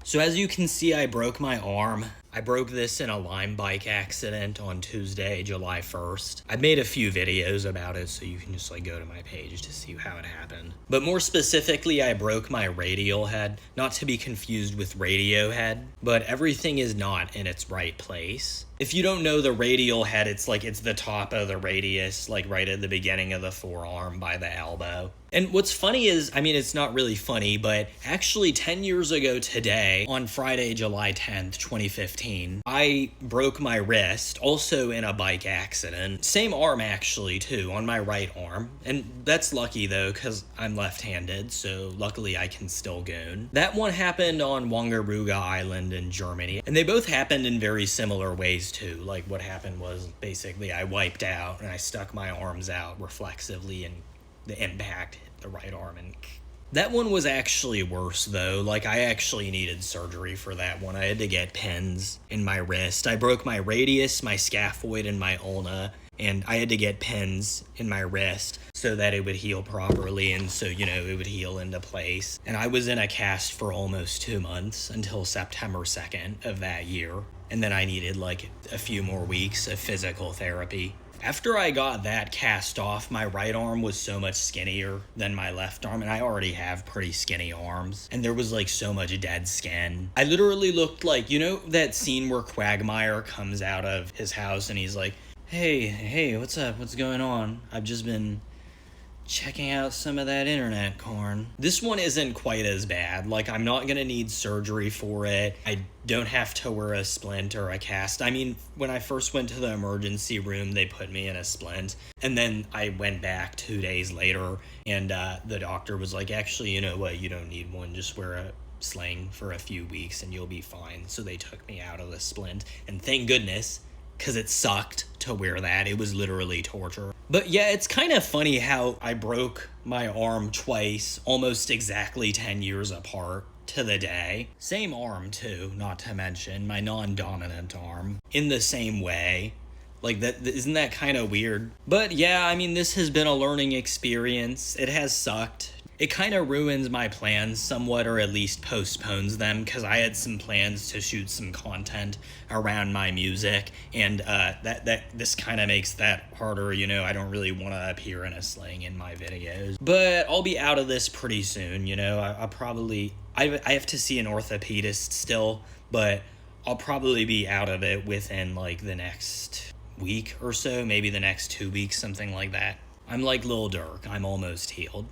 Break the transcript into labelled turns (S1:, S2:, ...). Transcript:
S1: So as you can see, I broke my arm. I broke this in a Lime bike accident on Tuesday, July 1st. I've made a few videos about it, so you can just go to my page to see how it happened. But more specifically, I broke my radial head, not to be confused with Radiohead, but everything is not in its right place. If you don't know the radial head, it's the top of the radius, right at the beginning of the forearm by the elbow. And what's funny is, it's not really funny, but actually 10 years ago today, on Friday, July 10th, 2015, I broke my wrist, also in a bike accident. Same arm, actually, too, on my right arm. And that's lucky, though, because I'm left-handed, so luckily I can still goon. That one happened on Wongaruga Island in Germany, and they both happened in very similar ways, too. What happened was, basically, I wiped out, and I stuck my arms out reflexively, and the impact hit the right arm. And that one was actually worse, though. I actually needed surgery for that one. I had to get pins in my wrist. I broke my radius, my scaphoid, and my ulna, and I had to get pins in my wrist so that it would heal properly, and so, it would heal into place. And I was in a cast for almost 2 months until September 2nd of that year. And then I needed, a few more weeks of physical therapy. After I got that cast off, my right arm was so much skinnier than my left arm, and I already have pretty skinny arms, and there was so much dead skin. I literally looked that scene where Quagmire comes out of his house and he's like, hey, what's up? What's going on? I've just been checking out some of that internet corn. This one isn't quite as bad. I'm not gonna need surgery for it. I don't have to wear a splint or a cast. When I first went to the emergency room, they put me in a splint, and then I went back 2 days later, and the doctor was like, actually, you know what, you don't need one, just wear a sling for a few weeks and you'll be fine. So they took me out of the splint, and thank goodness, because it sucked to wear that. It was literally torture. But yeah, it's kind of funny how I broke my arm twice, almost exactly 10 years apart to the day. Same arm too, not to mention my non-dominant arm, in the same way. Isn't that kind of weird? But yeah, this has been a learning experience. It has sucked. It kind of ruins my plans somewhat, or at least postpones them, because I had some plans to shoot some content around my music, and this kind of makes that harder. I don't really want to appear in a sling in my videos. But I'll be out of this pretty soon. I'll probably... I have to see an orthopedist still, but I'll probably be out of it within, the next week or so, maybe the next 2 weeks, something like that. I'm like Lil Durk. I'm almost healed.